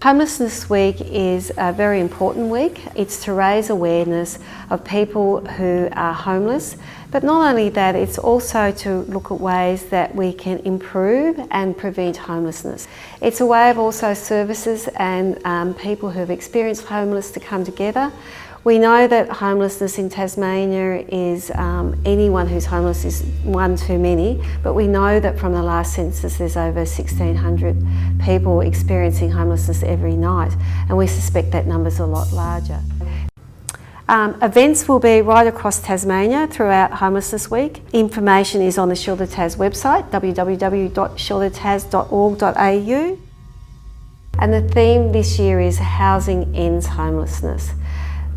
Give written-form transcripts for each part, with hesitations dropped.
Homelessness Week is a very important week. It's to raise awareness of people who are homeless, but not only that, it's also to look at ways that we can improve and prevent homelessness. It's a way of also services and people who have experienced homelessness to come together. We know that homelessness in Tasmania is anyone who's homeless is one too many, but we know that from the last census there's over 1,600 people experiencing homelessness every night, and we suspect that number's a lot larger. Events will be right across Tasmania throughout Homelessness Week. Information is on the Shelter Tas website, www.sheltertas.org.au. And the theme this year is Housing Ends Homelessness.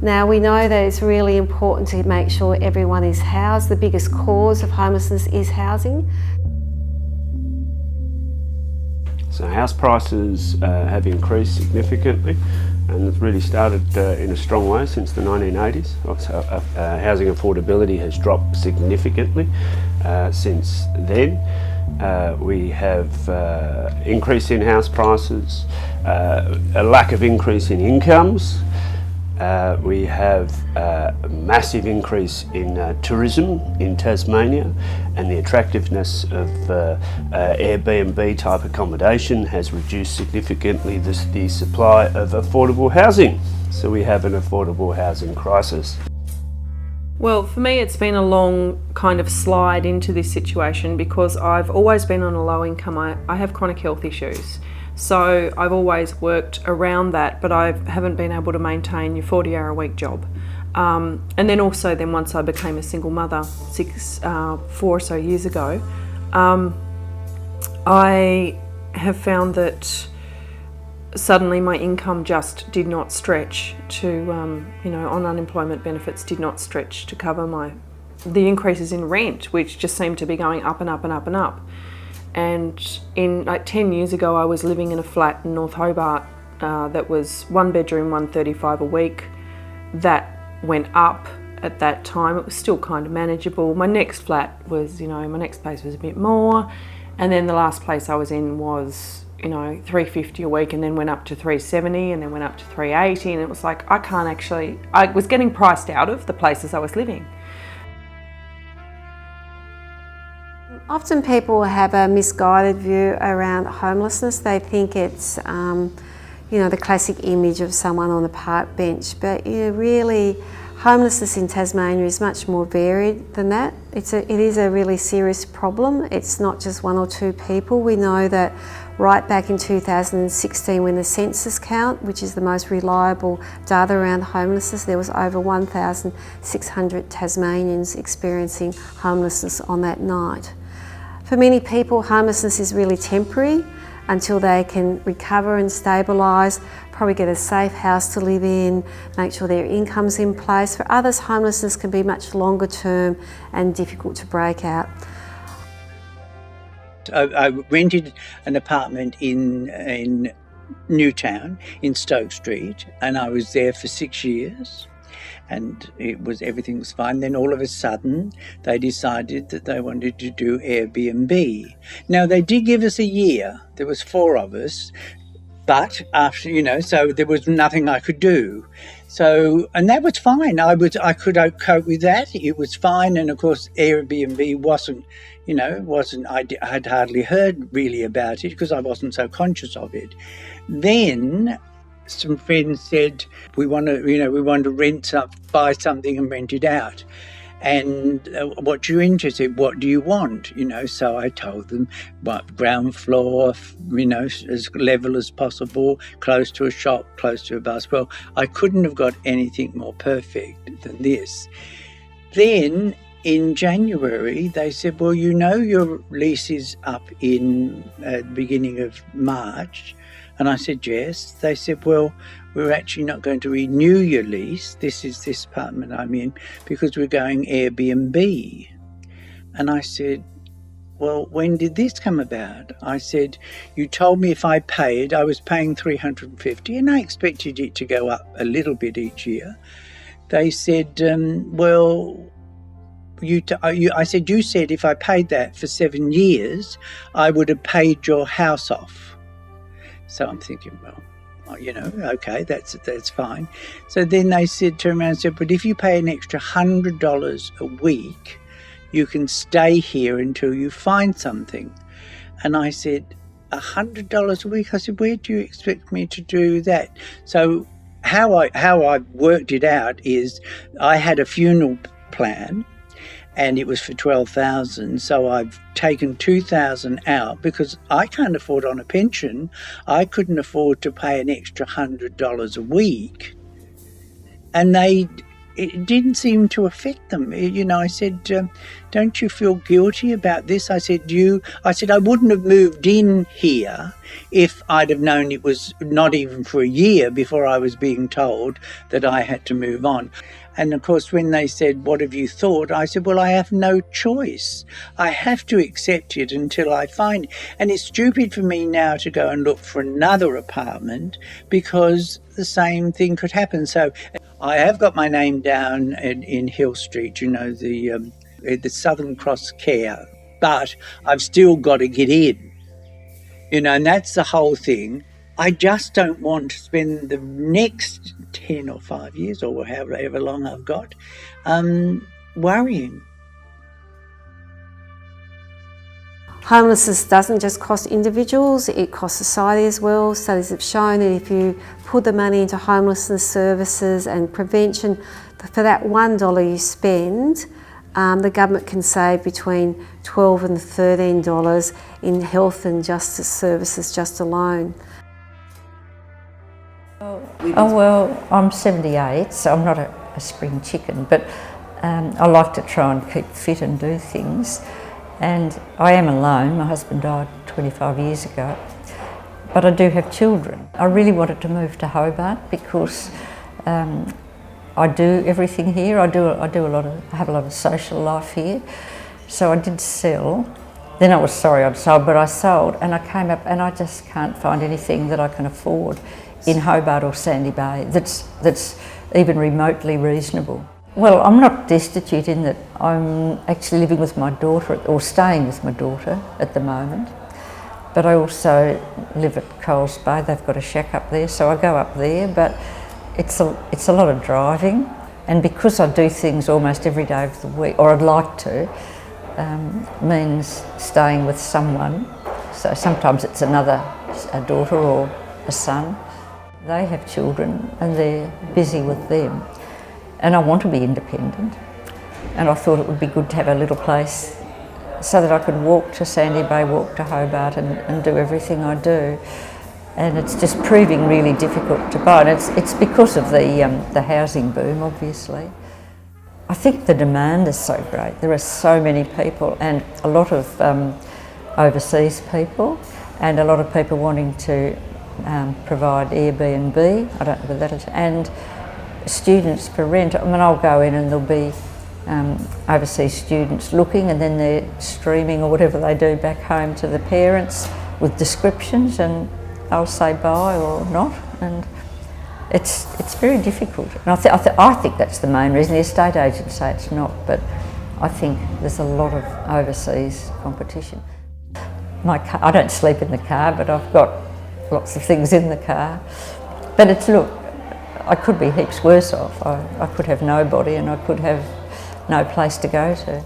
Now, we know that it's really important to make sure everyone is housed. The biggest cause of homelessness is housing. So house prices have increased significantly, and it's really started in a strong way since the 1980s. Also, housing affordability has dropped significantly since then. We have increase in house prices, a lack of increase in incomes. We have a massive increase in tourism in Tasmania, and the attractiveness of Airbnb type accommodation has reduced significantly the supply of affordable housing. So we have an affordable housing crisis. Well, for me it's been a long kind of slide into this situation because I've always been on a low income. I have chronic health issues. So I've always worked around that, but I haven't been able to maintain your 40-hour-a-week job. And then once I became a single mother 4 or so years ago, I have found that suddenly my income just did not stretch to, on unemployment benefits, did not stretch to cover the increases in rent, which just seemed to be going up and up and up and up. And 10 years ago, I was living in a flat in North Hobart that was 1 bedroom, $135 a week. That went up at that time. It was still kind of manageable. My next flat was, my next place was a bit more. And then the last place I was in was, $350 a week, and then went up to $370, and then went up to $380. And it was like, I was getting priced out of the places I was living. Often people have a misguided view around homelessness. They think it's, the classic image of someone on a park bench. But really, homelessness in Tasmania is much more varied than that. It is a really serious problem. It's not just 1 or 2 people. We know that right back in 2016, when the census count, which is the most reliable data around homelessness, there was over 1,600 Tasmanians experiencing homelessness on that night. For many people, homelessness is really temporary until they can recover and stabilise, probably get a safe house to live in, make sure their income's in place. For others, homelessness can be much longer term and difficult to break out. I rented an apartment in Newtown in Stoke Street, and I was there for 6 years. And everything was fine. Then all of a sudden, they decided that they wanted to do Airbnb. Now, they did give us a year. There was 4 of us. But after, so there was nothing I could do. So, and that was fine. I could cope with that. It was fine. And of course, Airbnb wasn't, I had hardly heard really about it because I wasn't so conscious of it. Then some friends said, we want to buy something and rent it out. And what you're interested, what do you want? So I told them, ground floor, as level as possible, close to a shop, close to a bus. Well, I couldn't have got anything more perfect than this. Then in January, they said, well, your lease is up in the beginning of March. And I said, yes. They said, well, we're actually not going to renew your lease. This is this apartment I'm in because we're going Airbnb. And I said, well, when did this come about? I said, you told me if I paid, I was paying $350 and I expected it to go up a little bit each year. They said, I said, you said if I paid that for 7 years, I would have paid your house off. So I'm thinking, well, you know, okay, that's fine. So then they turned around and said, but if you pay an extra $100 a week, you can stay here until you find something. And I said, $100 a week? I said, where do you expect me to do that? So how I worked it out is I had a funeral plan and it was for $12,000. So I've taken $2,000 out because I can't afford on a pension. I couldn't afford to pay an extra $100 a week. And it didn't seem to affect them. You know, I said, don't you feel guilty about this? I said, I wouldn't have moved in here if I'd have known it was not even for a year before I was being told that I had to move on. And of course, when they said, what have you thought? I said, well, I have no choice. I have to accept it until I find it. And it's stupid for me now to go and look for another apartment because the same thing could happen. So I have got my name down in Hill Street, you know, the Southern Cross Care, but I've still got to get in, you know, and that's the whole thing. I just don't want to spend the next 10 or 5 years or however long I've got worrying. Homelessness doesn't just cost individuals, it costs society as well. Studies have shown that if you put the money into homelessness services and prevention, for that $1 you spend, the government can save between $12 and $13 in health and justice services just alone. Oh well, I'm 78, so I'm not a spring chicken, but I like to try and keep fit and do things. And I am alone. My husband died 25 years ago, but I do have children. I really wanted to move to Hobart because I do everything here. I have a lot of social life here. So I did sell. Then I was sorry I'd sold, but I sold, and I came up and I just can't find anything that I can afford in Hobart or Sandy Bay that's even remotely reasonable. Well, I'm not destitute in that I'm actually living with my daughter, or staying with my daughter at the moment, but I also live at Coles Bay. They've got a shack up there, so I go up there, but it's a lot of driving, and because I do things almost every day of the week, or I'd like to, means staying with someone. So sometimes it's a daughter or a son. They have children and they're busy with them. And I want to be independent. And I thought it would be good to have a little place so that I could walk to Sandy Bay, walk to Hobart and do everything I do. And it's just proving really difficult to buy. And it's because of the housing boom, obviously. I think the demand is so great. There are so many people and a lot of overseas people and a lot of people wanting to provide Airbnb, I don't know whether that is, and students for rent. I mean, I'll go in and there'll be overseas students looking, and then they're streaming or whatever they do back home to the parents with descriptions, and I'll say buy or not, and it's very difficult. And I think that's the main reason. The estate agents say it's not, but I think there's a lot of overseas competition. My car, I don't sleep in the car, but I've got lots of things in the car. But look, I could be heaps worse off. I could have nobody and I could have no place to go to.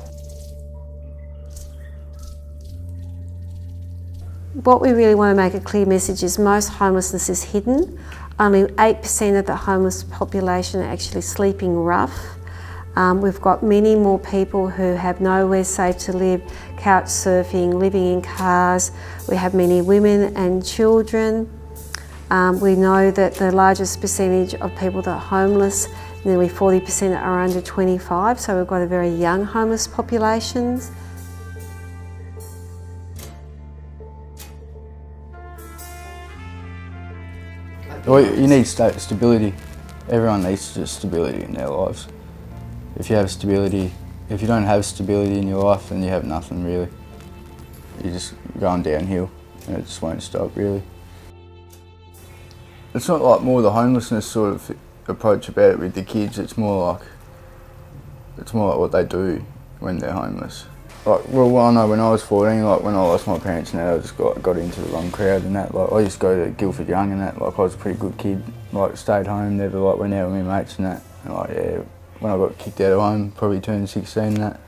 What we really want to make a clear message is most homelessness is hidden. Only 8% of the homeless population are actually sleeping rough. We've got many more people who have nowhere safe to live, couch surfing, living in cars. We have many women and children. We know that the largest percentage of people that are homeless, nearly 40%, are under 25, so we've got a very young homeless population. Well, you need stability. Everyone needs stability in their lives. If you don't have stability in your life, then you have nothing really. You're just going downhill and it just won't stop really. It's not like more the homelessness sort of approach about it with the kids, it's more like what they do when they're homeless. Like, well, I know when I was 14, like when I lost my parents and that, I just got into the wrong crowd and that. Like, I used to go to Guildford Young and that. Like, I was a pretty good kid. Like, stayed home, never like went out with my mates and that. And like, yeah, when I got kicked out of home, probably turned 16 and that,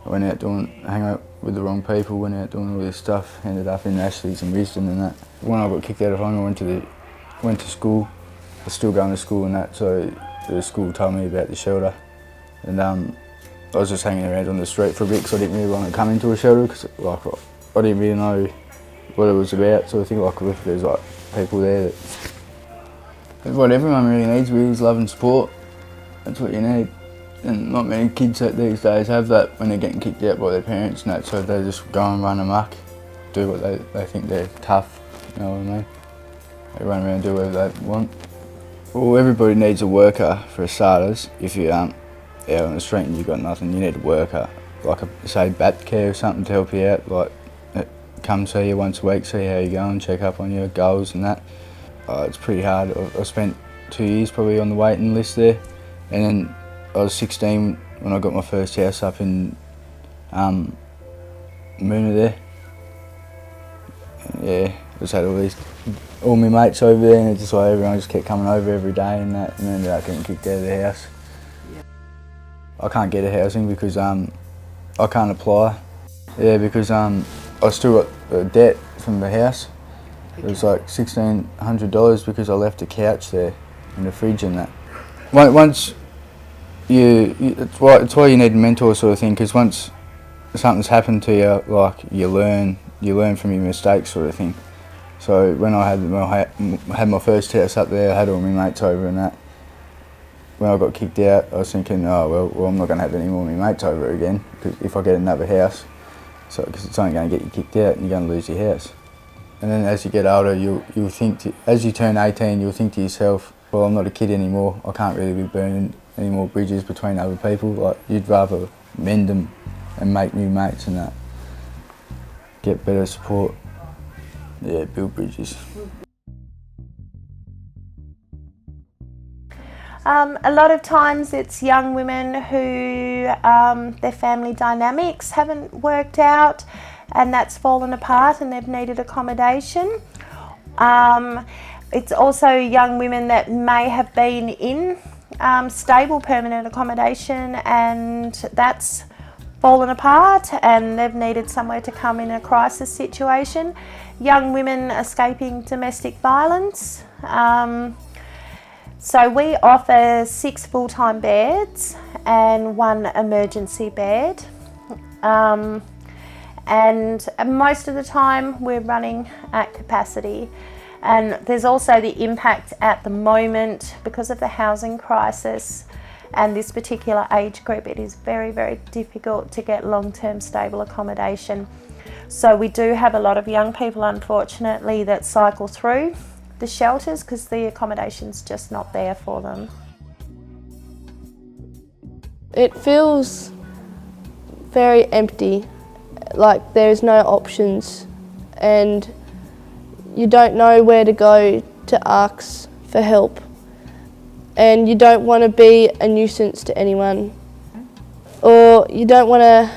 I went out hang out with the wrong people, went out doing all this stuff, ended up in Ashley's and Risdon and that. When I got kicked out of home, I went to school. I was still going to school and that, so the school told me about the shelter. And I was just hanging around on the street for a bit because I didn't really want to come into a shelter because like, I didn't really know what it was about. So I think like if there's like people there that what everyone really needs really is love and support. That's what you need. And not many kids these days have that when they're getting kicked out by their parents and that, so they just go and run amok, do what they think they're tough, you know what I mean? They run around and do whatever they want. Well, everybody needs a worker for starters. If you're out on the street and you've got nothing, you need a worker, like say BAT care or something to help you out, like come see you once a week, see how you're going, check up on your goals and that. It's pretty hard. I spent 2 years probably on the waiting list there, and then I was 16 when I got my first house up in Moona there. And yeah, I just had all my mates over there, and it's just like everyone just kept coming over every day and that, and ended up getting kicked out of the house. I can't get a housing because I can't apply. Yeah, because I still got a debt from the house. It was like $1,600 because I left a couch there in the fridge and that. Once it's why you need a mentor sort of thing, because once something's happened to you, like you learn from your mistakes sort of thing. So when I had my first house up there, I had all my mates over and that. When I got kicked out, I was thinking, oh well I'm not going to have any more of my mates over again, because if I get another house, because it's only going to get you kicked out and you're going to lose your house. And then as you get older, you'll think, as you turn 18, you'll think to yourself, well, I'm not a kid anymore, I can't really be burning any more bridges between other people. Like, you'd rather mend them and make new mates and that. Get better support. Yeah, build bridges. A lot of times it's young women who their family dynamics haven't worked out and that's fallen apart and they've needed accommodation. It's also young women that may have been in stable permanent accommodation and that's fallen apart and they've needed somewhere to come in a crisis situation. Young women escaping domestic violence. So we offer 6 full-time beds and 1 emergency bed. And most of the time we're running at capacity. And there's also the impact at the moment because of the housing crisis and this particular age group. It is very, very difficult to get long-term stable accommodation. So we do have a lot of young people, unfortunately, that cycle through the shelters because the accommodation's just not there for them. It feels very empty, like there's no options and you don't know where to go to ask for help and you don't want to be a nuisance to anyone or you don't want to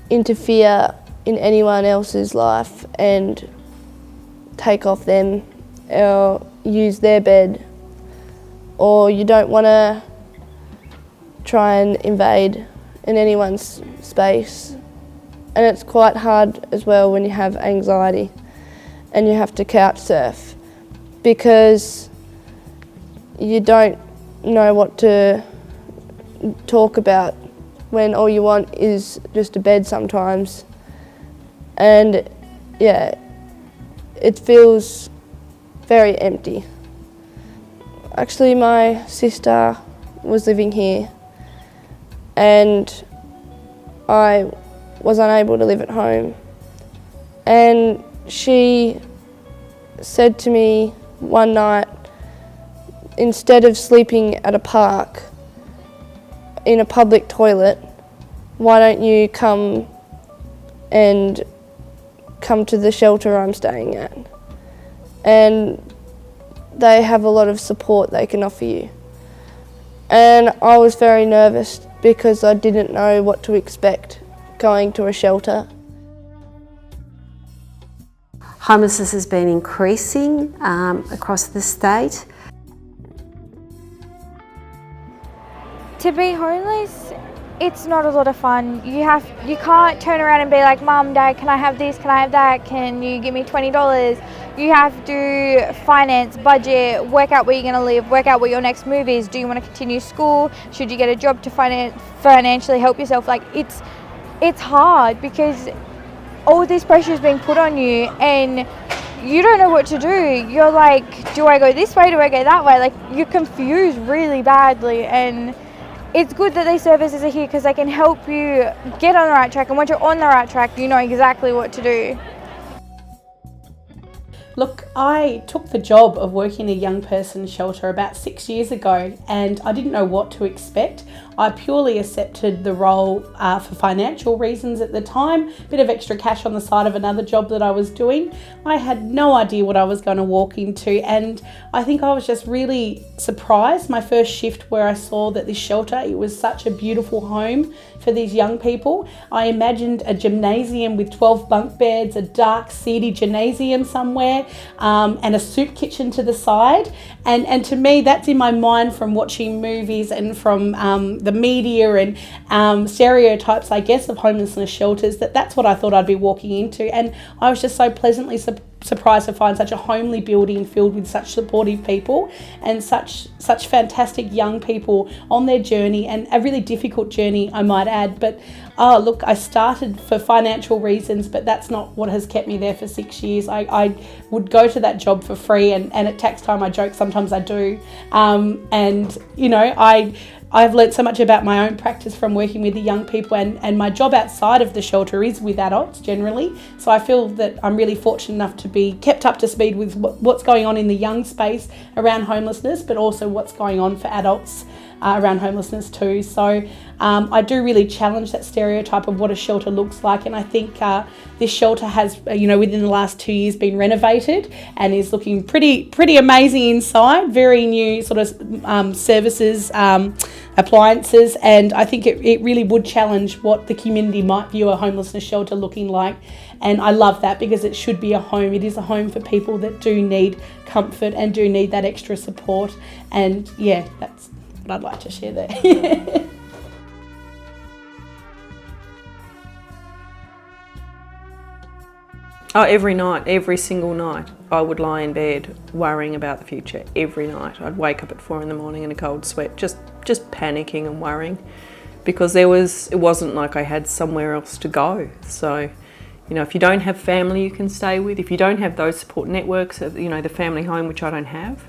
interfere in anyone else's life and take off them or use their bed, or you don't want to try and invade in anyone's space. And it's quite hard as well when you have anxiety and you have to couch surf because you don't know what to talk about when all you want is just a bed sometimes. And yeah, it feels very empty. Actually, my sister was living here and I was unable to live at home. And she said to me one night, instead of sleeping at a park in a public toilet, why don't you come to the shelter I'm staying at? And they have a lot of support they can offer you. And I was very nervous because I didn't know what to expect going to a shelter. Homelessness has been increasing across the state. To be homeless, it's not a lot of fun. You can't turn around and be like, Mum, Dad, can I have this, can I have that, can you give me $20? You have to finance, budget, work out where you're going to live, work out what your next move is. Do you want to continue school? Should you get a job to financially help yourself? Like, it's hard because all this pressure is being put on you and you don't know what to do. You're like, do I go this way, do I go that way? Like, you're confused really badly, and it's good that these services are here because they can help you get on the right track, and once you're on the right track, you know exactly what to do. Look, I took the job of working in a young person's shelter about 6 years ago, and I didn't know what to expect. I purely accepted the role for financial reasons at the time, a bit of extra cash on the side of another job that I was doing. I had no idea what I was going to walk into, and I think I was just really surprised my first shift where I saw that this shelter, it was such a beautiful home for these young people. I imagined a gymnasium with 12 bunk beds, a dark seedy gymnasium somewhere, and a soup kitchen to the side. And to me, that's in my mind from watching movies and from the media and stereotypes, I guess, of homelessness shelters, that's what I thought I'd be walking into. And I was just so pleasantly surprised to find such a homely building filled with such supportive people and such fantastic young people on their journey, and a really difficult journey, I might add. But look, I started for financial reasons, but that's not what has kept me there for 6 years. I would go to that job for free, and at tax time I joke sometimes I do, and you know, I've learnt so much about my own practice from working with the young people, and my job outside of the shelter is with adults generally. So I feel that I'm really fortunate enough to be kept up to speed with what's going on in the young space around homelessness, but also what's going on for adults around homelessness too. So I do really challenge that stereotype of what a shelter looks like, and I think this shelter has, within the last 2 years been renovated and is looking pretty amazing inside. Very new sort of services, appliances, and I think it really would challenge what the community might view a homelessness shelter looking like. And I love that, because it should be a home. It is a home for people that do need comfort and do need that extra support. And yeah, that's what I'd like to share there. Oh, every night, every single night, I would lie in bed worrying about the future. Every night. I'd wake up at 4 a.m. in a cold sweat, just panicking and worrying, because it wasn't like I had somewhere else to go. So, if you don't have family you can stay with, if you don't have those support networks, the family home, which I don't have,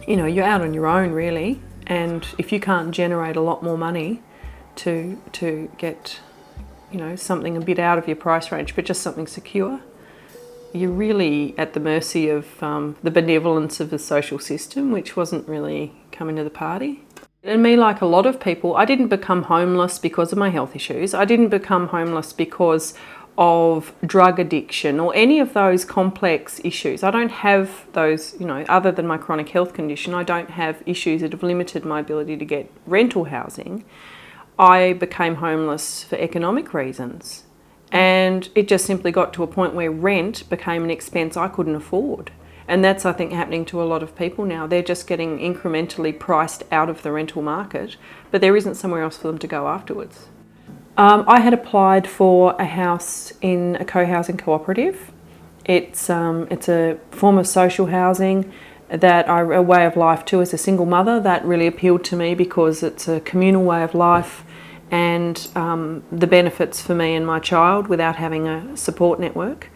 you're out on your own really. And if you can't generate a lot more money to get something a bit out of your price range, but just something secure, you're really at the mercy of the benevolence of the social system, which wasn't really coming to the party. And me, like a lot of people, I didn't become homeless because of my health issues. I didn't become homeless because of drug addiction or any of those complex issues. I don't have those, other than my chronic health condition, I don't have issues that have limited my ability to get rental housing. I became homeless for economic reasons, and it just simply got to a point where rent became an expense I couldn't afford. And that's, I think, happening to a lot of people now. They're just getting incrementally priced out of the rental market, but there isn't somewhere else for them to go afterwards. I had applied for a house in a co-housing cooperative. It's a form of social housing that a way of life too. As a single mother, that really appealed to me because it's a communal way of life, and the benefits for me and my child without having a support network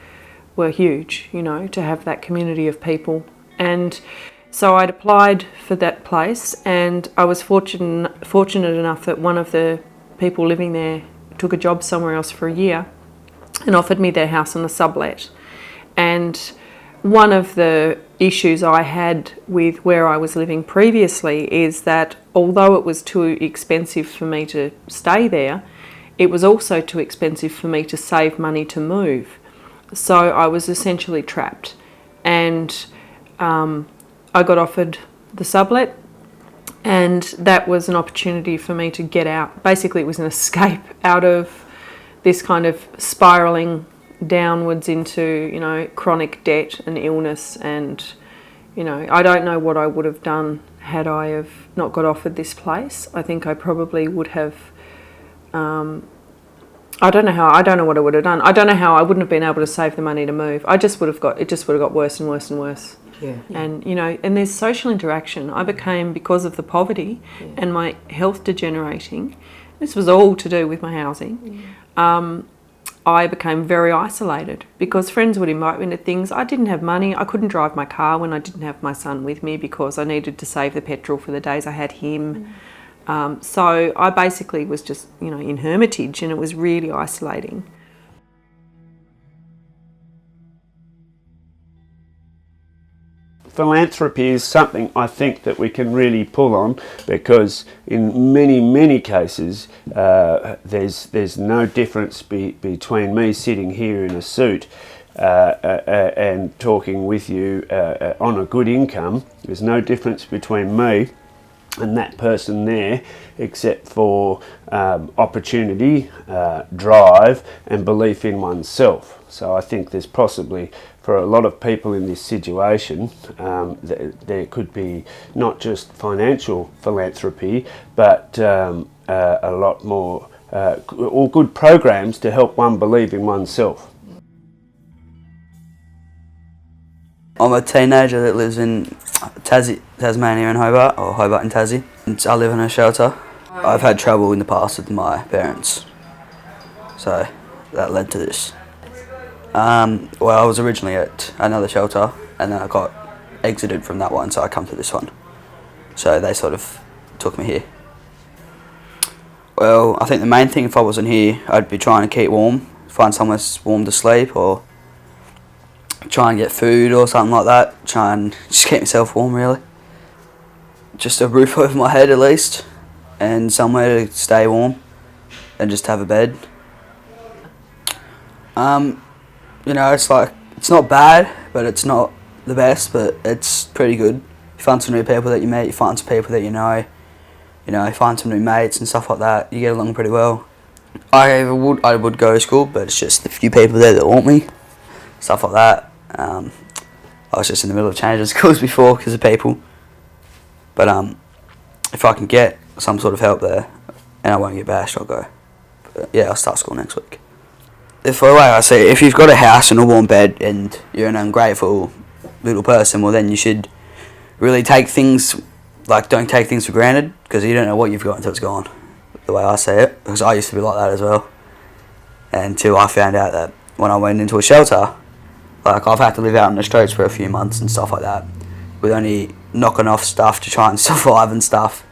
were huge, to have that community of people. And so I'd applied for that place, and I was fortunate enough that one of the people living there took a job somewhere else for a year and offered me their house on a sublet. And one of the issues I had with where I was living previously is that although it was too expensive for me to stay there, it was also too expensive for me to save money to move. So I was essentially trapped, and I got offered the sublet, And that was an opportunity for me to get out. Basically, it was an escape out of this kind of spiralling downwards into, you know, chronic debt and illness. And, you know, I don't know what I would have done had I have not got offered this place. I think I probably would have, I don't know what I would have done. I don't know how I wouldn't have been able to save the money to move. It just would have got worse and worse and worse. Yeah. And, you know, and there's social interaction. I became, because of the poverty and my health degenerating, this was all to do with my housing, I became very isolated because friends would invite me to things. I didn't have money. I couldn't drive my car when I didn't have my son with me because I needed to save the petrol for the days I had him. So I basically was just, you know, in hermitage, and it was really isolating. Philanthropy is something I think that we can really pull on, because in many cases there's no difference between me sitting here in a suit and talking with you on a good income. There's no difference between me and that person there, except for opportunity, drive and belief in oneself. So I think there's possibly, for a lot of people in this situation, there could be not just financial philanthropy, but a lot more, all good programs to help one believe in oneself. I'm a teenager that lives in Tasmania and Hobart, or Hobart and Tassie. I live in a shelter. I've had trouble in the past with my parents, so that led to this. Well, I was originally at another shelter, and then I got exited from that one, so I come to this one. So they sort of took me here. Well, I think the main thing, if I wasn't here, I'd be trying to keep warm, find somewhere warm to sleep, or try and get food or something like that. Try and just keep myself warm, really. Just a roof over my head at least, and somewhere to stay warm, and just have a bed. You know, it's like, it's not bad, but it's not the best, but it's pretty good. You find some new people that you meet, you find some people that you know, you find some new mates and stuff like that. You get along pretty well. I would go to school, but it's just a few people there that want me, stuff like that. I was just in the middle of changing schools before because of people. But if I can get some sort of help there and I won't get bashed, I'll go. But yeah, I'll start school next week. The way I see it, if you've got a house and a warm bed and you're an ungrateful little person, well then you should really take things, like, don't take things for granted, because you don't know what you've got until it's gone. The way I see it, because I used to be like that as well. Until I found out that when I went into a shelter, like, I've had to live out in the streets for a few months and stuff like that, with only knocking off stuff to try and survive and stuff,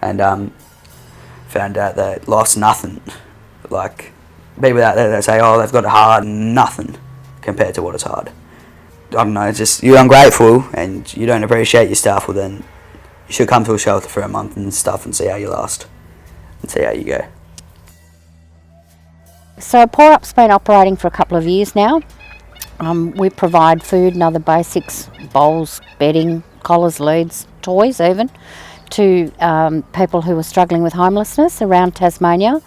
and found out that life's nothing. Like, people out there that say, oh, they've got it hard, nothing compared to what it's hard. I don't know, it's just, you're ungrateful and you don't appreciate your stuff, well then you should come to a shelter for a month and stuff and see how you last and see how you go. So Pour Up's been operating for a couple of years now. We provide food and other basics, bowls, bedding, collars, leads, toys even, to people who are struggling with homelessness around Tasmania.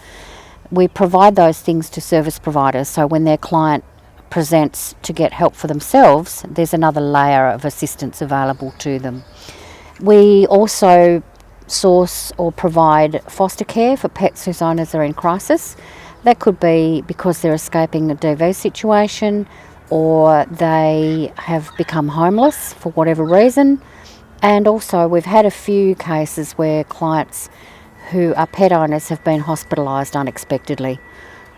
We provide those things to service providers, so when their client presents to get help for themselves, there's another layer of assistance available to them. We also source or provide foster care for pets whose owners are in crisis. That could be because they're escaping a DV situation, or they have become homeless for whatever reason. And also we've had a few cases where clients who are pet owners have been hospitalised unexpectedly,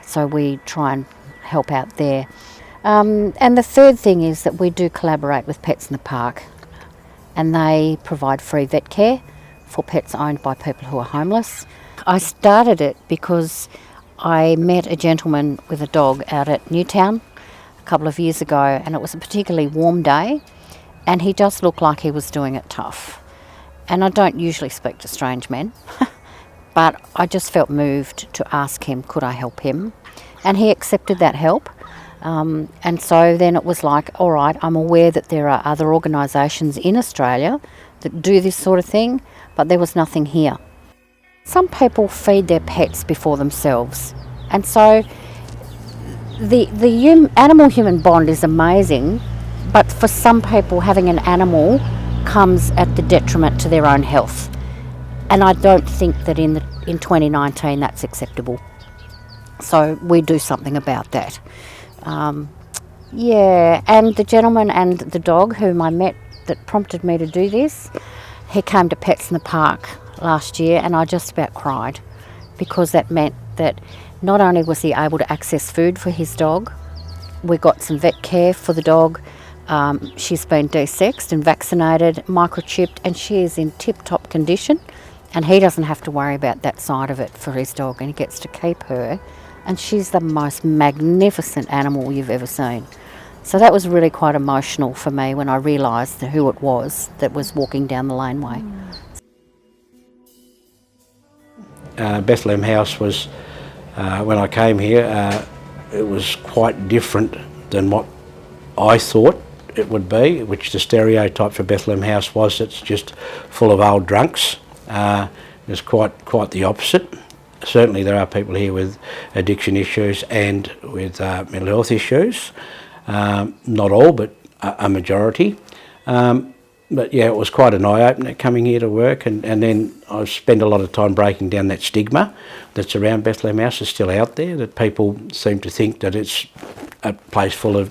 so we try and help out there. And the third thing is that we do collaborate with Pets in the Park, and they provide free vet care for pets owned by people who are homeless. I started it because I met a gentleman with a dog out at Newtown a couple of years ago, and it was a particularly warm day, and he just looked like he was doing it tough. And I don't usually speak to strange men, but I just felt moved to ask him, could I help him? And he accepted that help. And so then it was like, all right, I'm aware that there are other organisations in Australia that do this sort of thing, but there was nothing here. Some people feed their pets before themselves, and so the animal-human bond is amazing, but for some people having an animal comes at the detriment to their own health. And I don't think that in 2019 that's acceptable. So we do something about that. Yeah, and the gentleman and the dog whom I met that prompted me to do this, he came to Pets in the Park last year, and I just about cried, because that meant that not only was he able to access food for his dog, we got some vet care for the dog. She's been desexed and vaccinated, microchipped, and she is in tip-top condition, and he doesn't have to worry about that side of it for his dog, and he gets to keep her, and she's the most magnificent animal you've ever seen. So that was really quite emotional for me when I realised who it was that was walking down the laneway. Bethlehem House was, when I came here, it was quite different than what I thought it would be, which the stereotype for Bethlehem House was it's just full of old drunks. It's quite the opposite. Certainly there are people here with addiction issues and with mental health issues. Not all, but a majority. But yeah, it was quite an eye-opener coming here to work, and then I spent a lot of time breaking down that stigma that's around Bethlehem House is still out there, that people seem to think that it's a place full of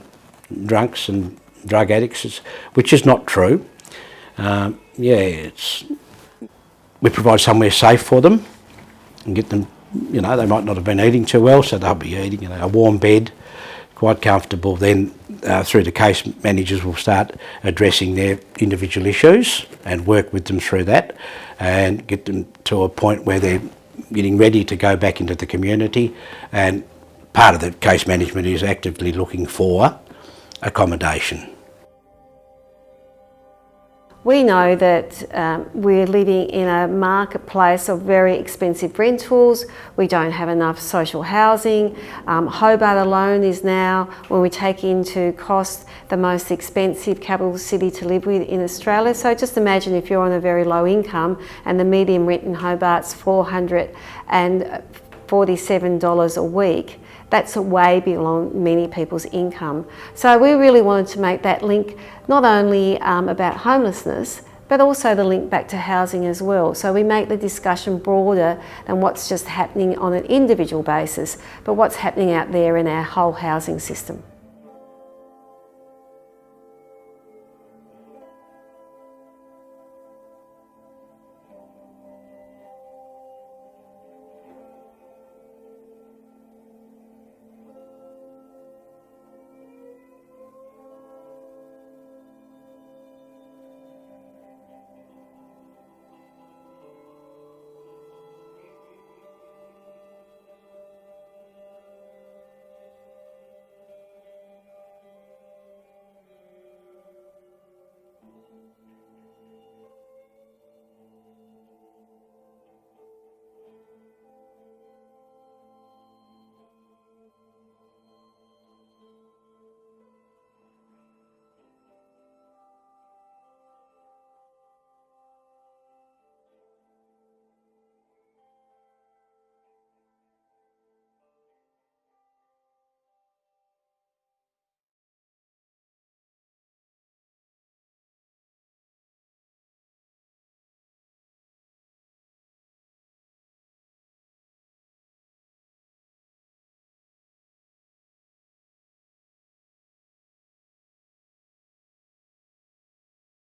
drunks and drug addicts, which is not true. We provide somewhere safe for them and get them, they might not have been eating too well, so they'll be eating a warm bed, quite comfortable. Then through the case managers will start addressing their individual issues and work with them through that and get them to a point where they're getting ready to go back into the community, and part of the case management is actively looking for accommodation. We know that we're living in a marketplace of very expensive rentals. We don't have enough social housing. Hobart alone is now, when we take into cost, the most expensive capital city to live with in Australia. So just imagine if you're on a very low income and the median rent in Hobart's $447 a week. That's way beyond many people's income. So we really wanted to make that link not only about homelessness, but also the link back to housing as well. So we make the discussion broader than what's just happening on an individual basis, but what's happening out there in our whole housing system.